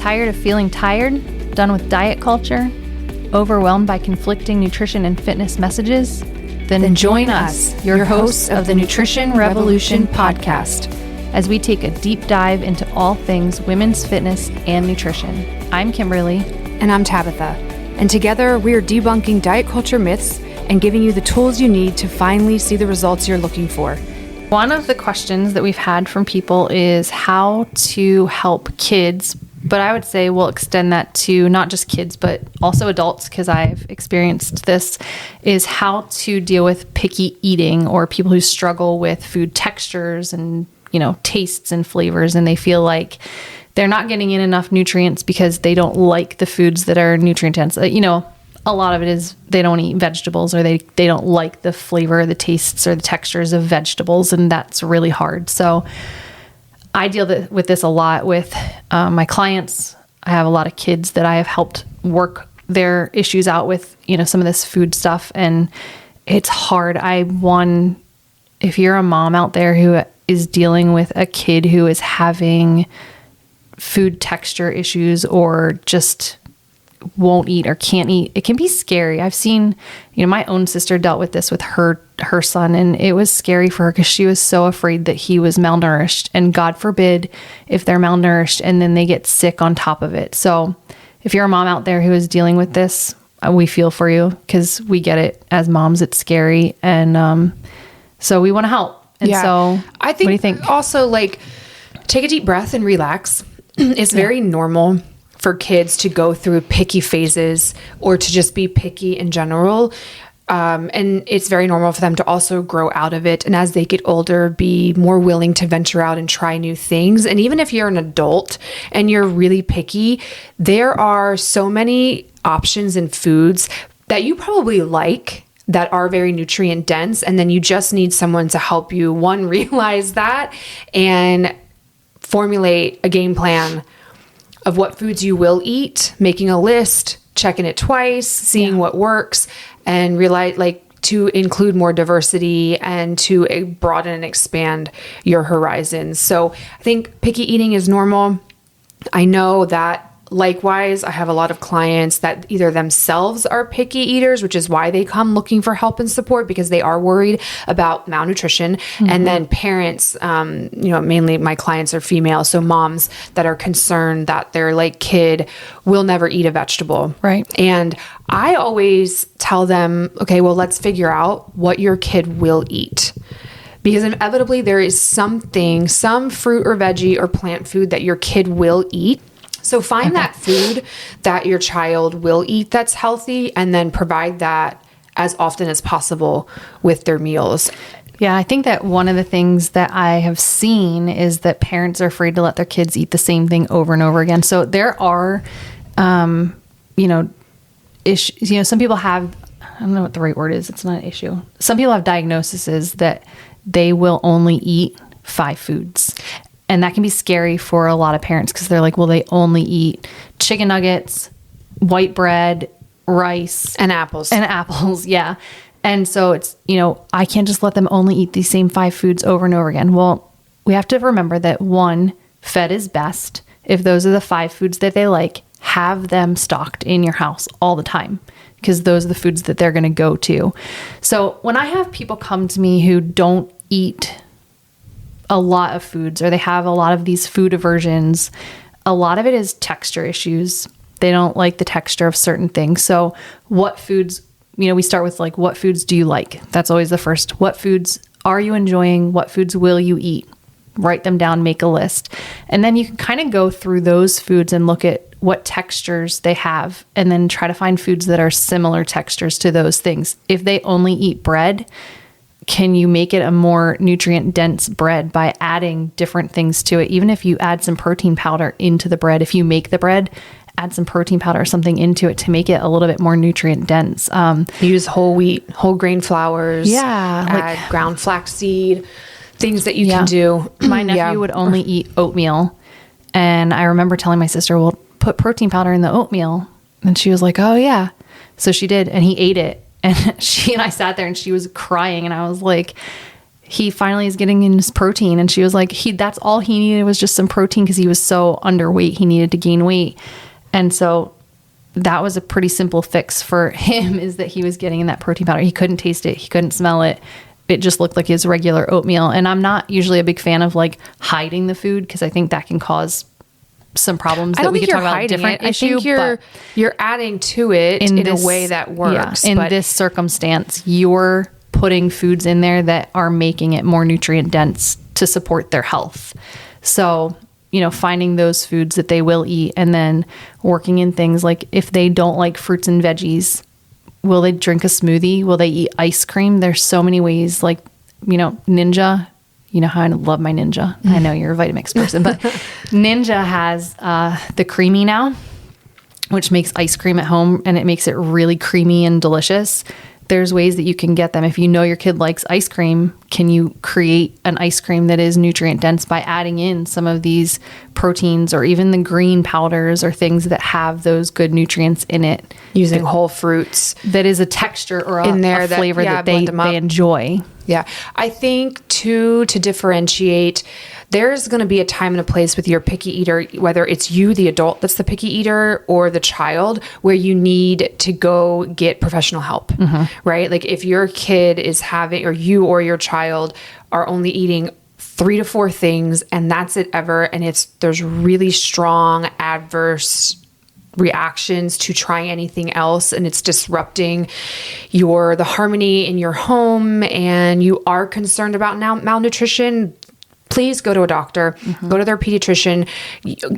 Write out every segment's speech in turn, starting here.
Tired of feeling tired? Done with diet culture? Overwhelmed by conflicting nutrition and fitness messages? Then join us, your hosts of the Nutrition Revolution podcast, as we take a deep dive into all things women's fitness and nutrition. I'm Kimberly. And I'm Tabitha. And together we are debunking diet culture myths and giving you the tools you need to finally see the results you're looking for. One of the questions that we've had from people is how to help kids, but I would say we'll extend that to not just kids, but also adults, because I've experienced this, is how to deal with picky eating or people who struggle with food textures and, tastes and flavors, and they feel like they're not getting in enough nutrients because they don't like the foods that are nutrient dense. A lot of it is they don't eat vegetables, or they don't like the flavor, the tastes, or the textures of vegetables, and that's really hard. So I deal with this a lot with my clients. I have a lot of kids that I have helped work their issues out with, some of this food stuff, and it's hard. If you're a mom out there who is dealing with a kid who is having food texture issues or just won't eat or can't eat, it can be scary. I've seen, my own sister dealt with this with her son, and it was scary for her because she was so afraid that he was malnourished, and God forbid if they're malnourished and then they get sick on top of it. So if you're a mom out there who is dealing with this, we feel for you because we get it as moms. It's scary. And so we want to help. And so I think, what do you think? Also, take a deep breath and relax. It's very normal for kids to go through picky phases or to just be picky in general. And it's very normal for them to also grow out of it. And as they get older, be more willing to venture out and try new things. And even if you're an adult and you're really picky, there are so many options in foods that you probably like that are very nutrient dense. And then you just need someone to help you, one, realize that and formulate a game plan of what foods you will eat, making a list, checking it twice, seeing what works, and realize to include more diversity and to broaden and expand your horizons. So I think picky eating is normal. I know that likewise, I have a lot of clients that either themselves are picky eaters, which is why they come looking for help and support because they are worried about malnutrition. Mm-hmm. And then parents, mainly my clients are female, so moms that are concerned that their kid will never eat a vegetable. Right. And I always tell them, okay, well, let's figure out what your kid will eat. Because inevitably there is some fruit or veggie or plant food that your kid will eat. So find that food that your child will eat that's healthy, and then provide that as often as possible with their meals. Yeah, I think that one of the things that I have seen is that parents are afraid to let their kids eat the same thing over and over again. So there are, issues. Some people have, I don't know what the right word is. It's not an issue. Some people have diagnoses that they will only eat 5 foods. And that can be scary for a lot of parents because they're like, well, they only eat chicken nuggets, white bread, rice. And apples. Yeah. And so it's, I can't just let them only eat these same 5 foods over and over again. Well, we have to remember that one, fed is best. If those are the 5 foods that they like, have them stocked in your house all the time because those are the foods that they're going to go to. So when I have people come to me who don't eat a lot of foods, or they have a lot of these food aversions, a lot of it is texture issues. They don't like the texture of certain things. So what foods, we start with what foods do you like? That's always the first. What foods are you enjoying? What foods will you eat? Write them down, make a list. And then you can kind of go through those foods and look at what textures they have, and then try to find foods that are similar textures to those things. If they only eat bread, can you make it a more nutrient dense bread by adding different things to it? Even if you add some protein powder into the bread, if you make the bread, add some protein powder or something into it to make it a little bit more nutrient dense. Use whole wheat, whole grain flours. Yeah. Add ground flaxseed, things that you can do. My nephew would only eat oatmeal. And I remember telling my sister, well, put protein powder in the oatmeal. And she was like, oh yeah. So she did. And he ate it. And she and I sat there and she was crying. And I was like, he finally is getting in his protein. And she was like, that's all he needed was just some protein because he was so underweight. He needed to gain weight. And so that was a pretty simple fix for him, is that he was getting in that protein powder. He couldn't taste it. He couldn't smell it. It just looked like his regular oatmeal. And I'm not usually a big fan of like hiding the food, because I think that can cause some problems that we could talk about. Different issue. I think you're adding to it in a way that works. Yeah, in this circumstance, you're putting foods in there that are making it more nutrient dense to support their health. So, finding those foods that they will eat, and then working in things like, if they don't like fruits and veggies, will they drink a smoothie? Will they eat ice cream? There's so many ways, like, Ninja. You know how I love my Ninja. I know you're a Vitamix person, but Ninja has the creamy now, which makes ice cream at home, and it makes it really creamy and delicious. There's ways that you can get them. If you know your kid likes ice cream, can you create an ice cream that is nutrient dense by adding in some of these proteins, or even the green powders, or things that have those good nutrients in it? Using whole fruits. That is a texture or in there a flavor that they enjoy. Yeah. I think to differentiate, there's going to be a time and a place with your picky eater, whether it's you, the adult, that's the picky eater, or the child, where you need to go get professional help, right? Like if your kid is having, or you or your child are only eating 3 to 4 things and that's it ever, and there's really strong adverse reactions to trying anything else, and it's disrupting the harmony in your home, and you are concerned about malnutrition, please go to a doctor, go to their pediatrician,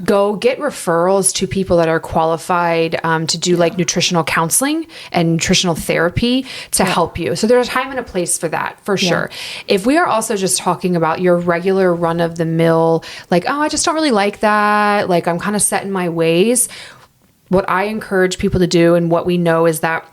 go get referrals to people that are qualified to do like nutritional counseling and nutritional therapy to help you. So there's a time and a place for that, for sure. If we are also just talking about your regular run of the mill, like, oh, I just don't really like that, like I'm kind of set in my ways, what I encourage people to do, and what we know, is that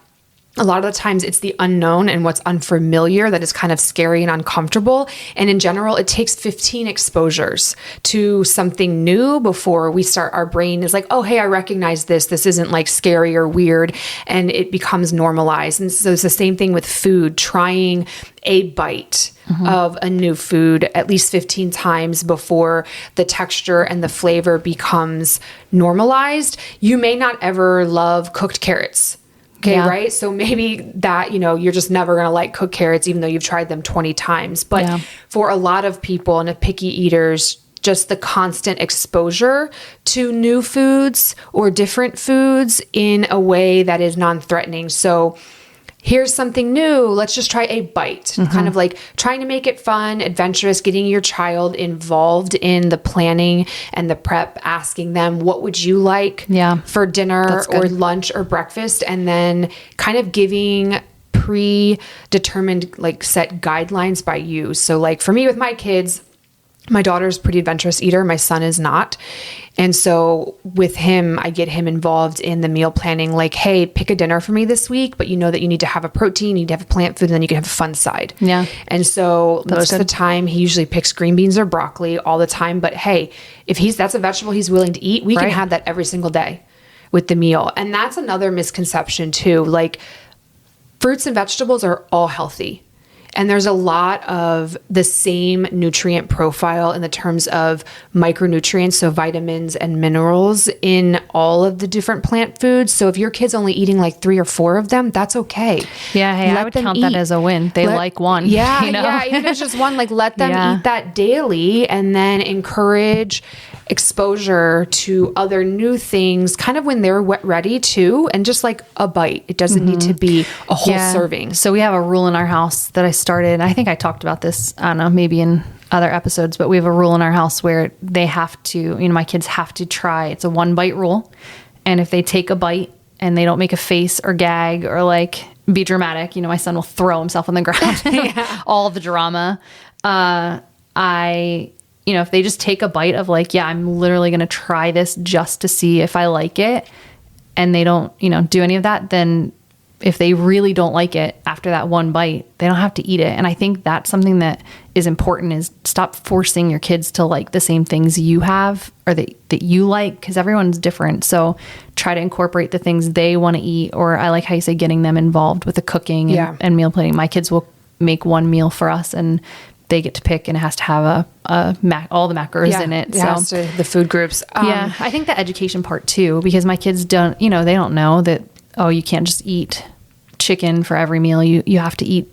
a lot of the times it's the unknown and what's unfamiliar that is kind of scary and uncomfortable. And in general, it takes 15 exposures to something new before we start, our brain is like, oh, hey, I recognize this. This isn't like scary or weird. And it becomes normalized. And so it's the same thing with food, trying a bite of a new food at least 15 times before the texture and the flavor becomes normalized. You may not ever love cooked carrots. Okay, right? So maybe that, you're just never going to like cooked carrots, even though you've tried them 20 times. But for a lot of people and picky eaters, just the constant exposure to new foods or different foods in a way that is non-threatening. So here's something new. Let's just try a bite. Kind of like trying to make it fun, adventurous, getting your child involved in the planning and the prep, asking them, what would you like for dinner or lunch or breakfast? And then kind of giving predetermined, like set guidelines by you. So like for me with my kids, my daughter's a pretty adventurous eater. My son is not. And so with him, I get him involved in the meal planning, like, hey, pick a dinner for me this week, but you know that you need to have a protein, you need to have a plant food, and then you can have a fun side. Yeah. And so most of the time he usually picks green beans or broccoli all the time. But hey, if that's a vegetable he's willing to eat, we can have that every single day with the meal. And that's another misconception too. Like fruits and vegetables are all healthy. And there's a lot of the same nutrient profile in the terms of micronutrients, so vitamins and minerals in all of the different plant foods. So if your kid's only eating like 3 or 4 of them, that's okay. Yeah, hey, I would count that as a win. They like one. Yeah, yeah, even if it's just one, like let them eat that daily, and then encourage exposure to other new things kind of when they're ready to, and just like a bite. It doesn't need to be a whole serving. So we have a rule in our house that I started. I think I talked about this, I don't know, maybe in other episodes, but we have a rule in our house where they have to, my kids have to try. It's a 1-bite rule. And if they take a bite and they don't make a face or gag or like be dramatic, my son will throw himself on the ground, all the drama. If they just take a bite of like, I'm literally going to try this just to see if I like it, and they don't, do any of that, then if they really don't like it after that 1 bite, they don't have to eat it. And I think that's something that is important, is stop forcing your kids to like the same things you have or that you like, because everyone's different. So try to incorporate the things they want to eat, or I like how you say getting them involved with the cooking and meal planning. My kids will make one meal for us, and they get to pick, and it has to have all the macros in it. So the food groups. I think the education part too, because my kids don't, they don't know that, you can't just eat chicken for every meal. You have to eat,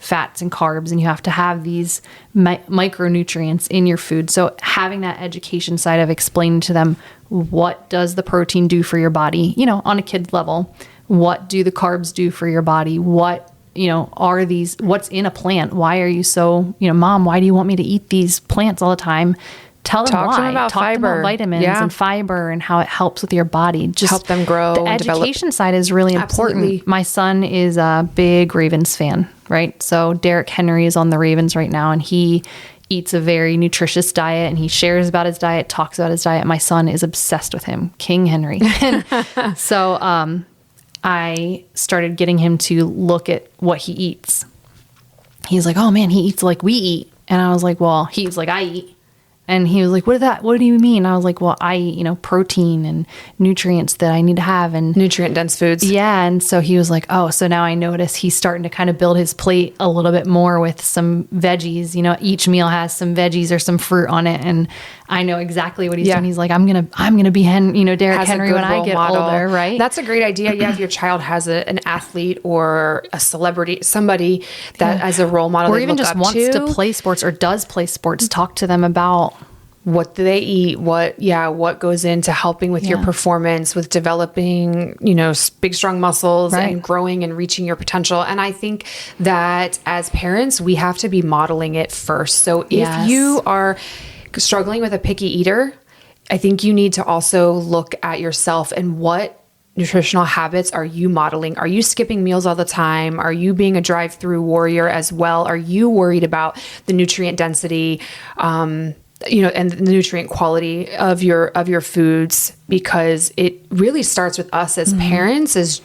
fats and carbs, and you have to have these micronutrients in your food. So having that education side of explaining to them, what does the protein do for your body, on a kid's level? What do the carbs do for your body? What, are these, what's in a plant? Why are you so, Mom, why do you want me to eat these plants all the time? Tell them why. Talk to them about fiber. Talk to them about vitamins and fiber and how it helps with your body. Just help them grow. The education side is really important. Absolutely. My son is a big Ravens fan, right? So Derrick Henry is on the Ravens right now, and he eats a very nutritious diet, and he shares about his diet, talks about his diet. My son is obsessed with him, King Henry. And so I started getting him to look at what he eats. He's like, oh man, he eats like we eat. And I was like, well, he eats like I eat. And he was like, what do you mean? I was like, well, I eat, protein and nutrients that I need to have, and nutrient dense foods. Yeah. And so he was like, oh, so now I notice he's starting to kind of build his plate a little bit more with some veggies. Each meal has some veggies or some fruit on it. And I know exactly what he's doing. He's like, I'm going to be Derrick Henry when I get older. Right. That's a great idea. Yeah. If your child has an athlete or a celebrity, somebody that as a role model, or even just wants to play sports or does play sports, talk to them about what do they eat? What goes into helping with your performance, with developing, big, strong muscles and growing and reaching your potential. And I think that as parents, we have to be modeling it first. So if you are struggling with a picky eater, I think you need to also look at yourself and what nutritional habits are you modeling? Are you skipping meals all the time? Are you being a drive-through warrior as well? Are you worried about the nutrient density, and the nutrient quality of your foods? Because it really starts with us as parents, as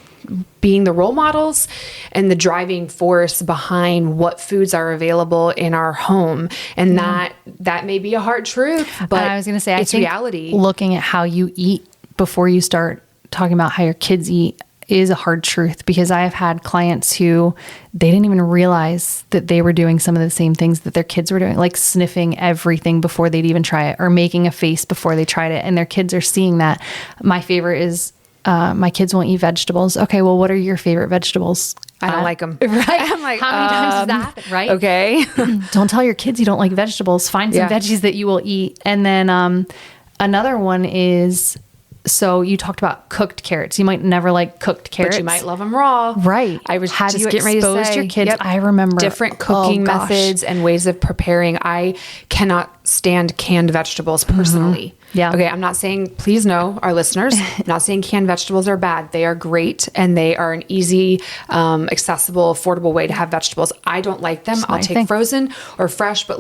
being the role models and the driving force behind what foods are available in our home. And that may be a hard truth, but I was going to say, it's reality. Looking at how you eat before you start talking about how your kids eat is a hard truth, because I have had clients who they didn't even realize that they were doing some of the same things that their kids were doing, like sniffing everything before they'd even try it, or making a face before they tried it. And their kids are seeing that. My favorite is, my kids won't eat vegetables. Okay, well, what are your favorite vegetables? I don't like them. Right. I'm like, how many times does that happen? Right. Okay. Don't tell your kids you don't like vegetables. Find some veggies that you will eat. And then another one is, so you talked about cooked carrots. You might never like cooked carrots, but you might love them raw. Right. I was Have just you getting ready to exposed say, your kids? I remember different cooking methods and ways of preparing. I cannot stand canned vegetables personally. Yeah. Okay. I'm not saying, please know our listeners, I'm not saying canned vegetables are bad. They are great. And they are an easy, accessible, affordable way to have vegetables. I don't like them. I'll take frozen or fresh, but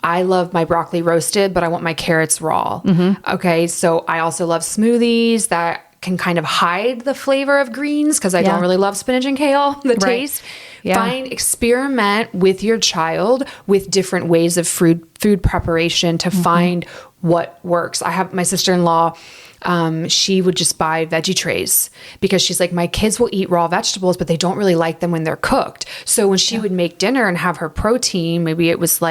I love my broccoli roasted, but I want my carrots raw. Okay. So I also love smoothies that can kind of hide the flavor of greens, because I don't really love spinach and kale, the taste. Experiment with your child with different ways of food preparation to find what works. I have my sister-in-law, she would just buy veggie trays, because she's like, my kids will eat raw vegetables, but they don't really like them when they're cooked. So when she would make dinner and have her protein, maybe it was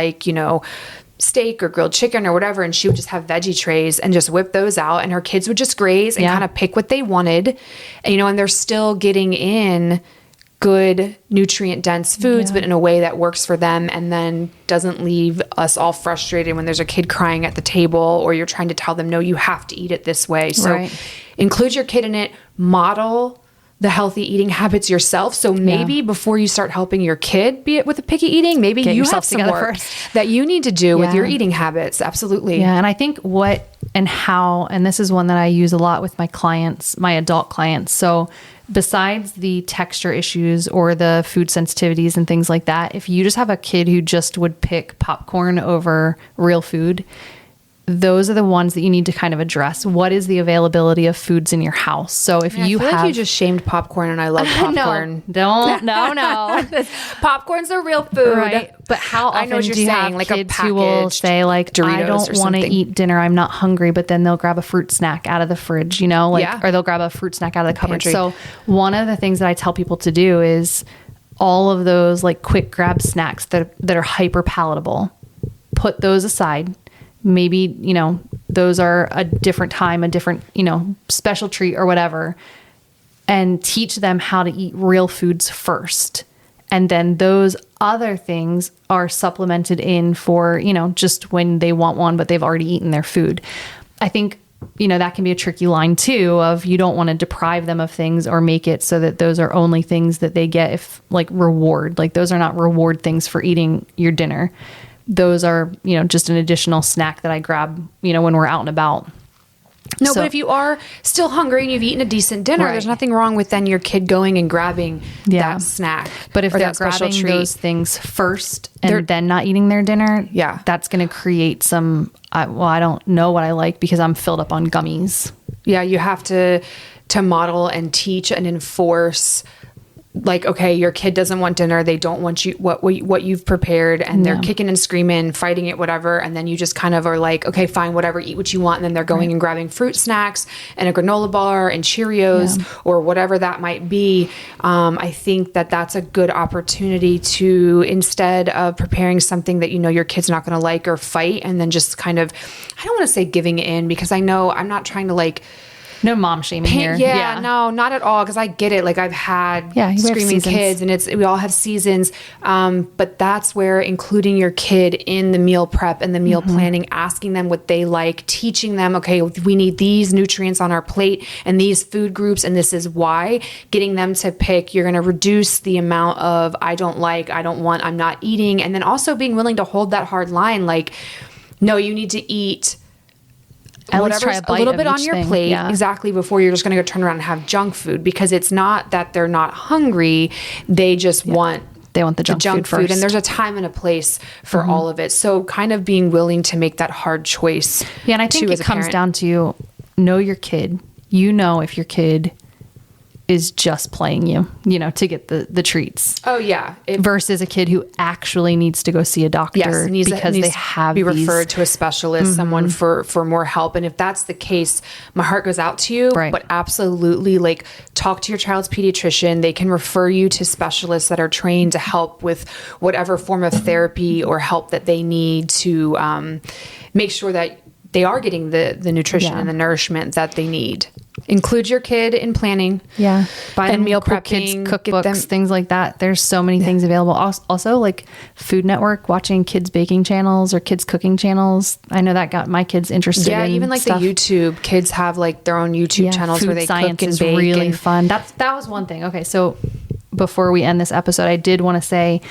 steak or grilled chicken or whatever, and she would just have veggie trays and just whip those out, and her kids would just graze and kind of pick what they wanted, and they're still getting in good nutrient dense foods, but in a way that works for them, and then doesn't leave us all frustrated when there's a kid crying at the table, or you're trying to tell them, no, you have to eat it this way. So include your kid in it, model the healthy eating habits yourself. So maybe before you start helping your kid be it with the picky eating, maybe you have some work that you need to do with your eating habits. Absolutely. Yeah. And I think what and how, and this is one that I use a lot with my clients, my adult clients. So besides the texture issues or the food sensitivities and things like that, if you just have a kid who just would pick popcorn over real food, those are the ones that you need to kind of address. What is the availability of foods in your house? So if you feel like you just shamed popcorn, and I love popcorn. No. Popcorn's a real food. Right. But how often do you have kids who will say Doritos, I don't want to eat dinner, I'm not hungry, but then they'll grab a fruit snack out of the fridge, or they'll grab a fruit snack out of the cupboard. Pantry. So one of the things that I tell people to do is all of those like quick grab snacks that are hyper palatable. Put those aside. Maybe, those are a different time, a different, special treat or whatever, and teach them how to eat real foods first. And then those other things are supplemented in for, just when they want one, but they've already eaten their food. I think, that can be a tricky line too, of you don't want to deprive them of things or make it so that those are only things that they get if like reward. Like those are not reward things for eating your dinner. Those are, just an additional snack that I grab, when we're out and about. No, but if you are still hungry and you've eaten a decent dinner, Right. there's nothing wrong with then your kid going and grabbing that snack. But if or they're that special grabbing treat. those things first and then not eating their dinner, Yeah. that's going to create some, I don't know what I like because I'm filled up on gummies. Yeah, you have to model and teach and enforce. Like, okay, your kid doesn't want dinner. They don't want what you've prepared, and they're kicking and screaming, fighting it, whatever. And then you just kind of are like, okay, fine, whatever, eat what you want. And then they're going and grabbing fruit snacks and a granola bar and Cheerios or whatever that might be. I think that that's a good opportunity to, instead of preparing something that your kid's not going to like or fight, and then just kind of, I don't want to say giving in, because I know I'm not trying to like, No mom shaming here. Yeah, no, not at all. Because I get it. Like I've had screaming kids, and we all have seasons. But that's where including your kid in the meal prep and the meal planning, asking them what they like, teaching them, okay, we need these nutrients on our plate and these food groups, and this is why. Getting them to pick, you're going to reduce the amount of I don't like, I don't want, I'm not eating, and then also being willing to hold that hard line. Like, no, you need to eat. At least try a little bit on your plate, exactly, before you're just going to go turn around and have junk food, because it's not that they're not hungry, they just want the junk food first. And there's a time and a place for all of it. So kind of being willing to make that hard choice. Yeah, and I think it comes down to know your kid. If your kid is just playing you, to get the treats. Oh yeah. Versus a kid who actually needs to go see a doctor because they have be referred to a specialist, someone for more help. And if that's the case, my heart goes out to you. Right. But absolutely, like, talk to your child's pediatrician. They can refer you to specialists that are trained to help with whatever form of therapy or help that they need to make sure that they are getting the nutrition and the nourishment that they need. Include your kid in planning. Yeah. Buy them meal cool prepping, kids cookbooks, things like that. There's so many things available. Also, like Food Network, watching kids baking channels or kids cooking channels. I know that got my kids interested in even like stuff. the YouTube. Kids have like their own YouTube channels where they cook and bake. Food science is really fun. That was one thing. Okay, so before we end this episode, I did want to say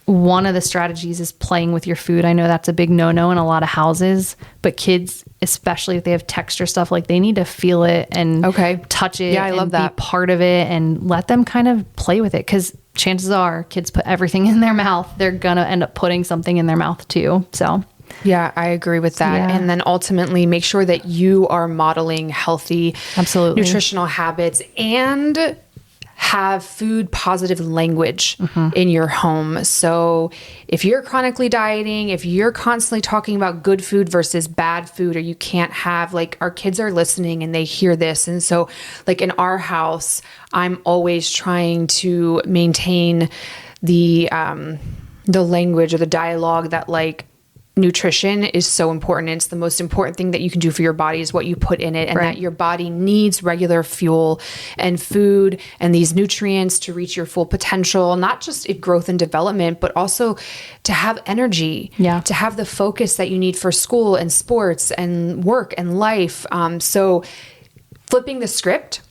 one of the strategies is playing with your food. I know that's a big no-no in a lot of houses, but kids, especially if they have texture stuff, like they need to feel it and touch it. Yeah, I love that. Be part of it and let them kind of play with it, because chances are kids put everything in their mouth. They're going to end up putting something in their mouth too. So yeah, I agree with that. Yeah. And then ultimately make sure that you are modeling healthy, nutritional habits, and have food positive language in your home. So if you're chronically dieting, if you're constantly talking about good food versus bad food, or you can't have, like, our kids are listening and they hear this. And so like in our house, I'm always trying to maintain the language or the dialogue that, like, nutrition is so important. It's the most important thing that you can do for your body is what you put in it, and that your body needs regular fuel and food and these nutrients to reach your full potential, not just in growth and development, but also to have energy, to have the focus that you need for school and sports and work and life. So flipping the script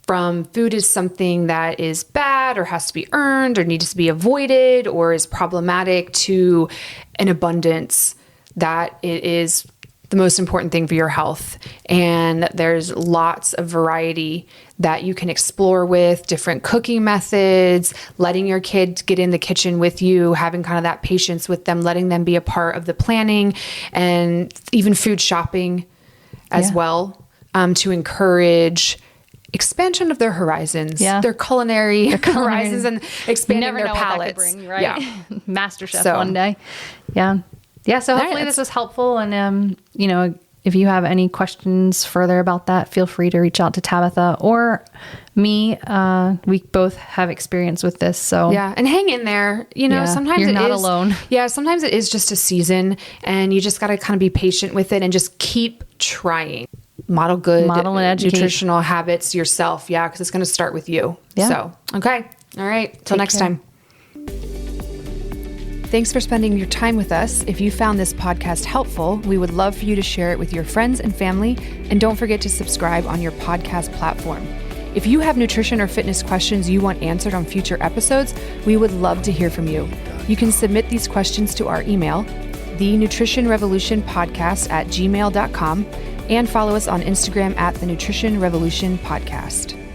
from food is something that is bad or has to be earned or needs to be avoided or is problematic, to an abundance that it is the most important thing for your health. And there's lots of variety that you can explore with different cooking methods, letting your kids get in the kitchen with you, having kind of that patience with them, letting them be a part of the planning, and even food shopping as well, to encourage expansion of their horizons, their culinary horizons, and expanding their palates. Bring, right? Master chef one day. So hopefully this was helpful. And, if you have any questions further about that, feel free to reach out to Tabitha or me. We both have experience with this. So yeah. And hang in there. Sometimes you're not is, alone. Yeah. Sometimes it is just a season and you just got to kind of be patient with it and just keep trying. Model and educate. Nutritional habits yourself. Yeah. Cause it's going to start with you. Yeah. So, okay. All right. Till next time. Thanks for spending your time with us. If you found this podcast helpful, we would love for you to share it with your friends and family. And don't forget to subscribe on your podcast platform. If you have nutrition or fitness questions you want answered on future episodes, we would love to hear from you. You can submit these questions to our email, thenutritionrevolutionpodcast@gmail.com, and follow us on Instagram @thenutritionrevolutionpodcast.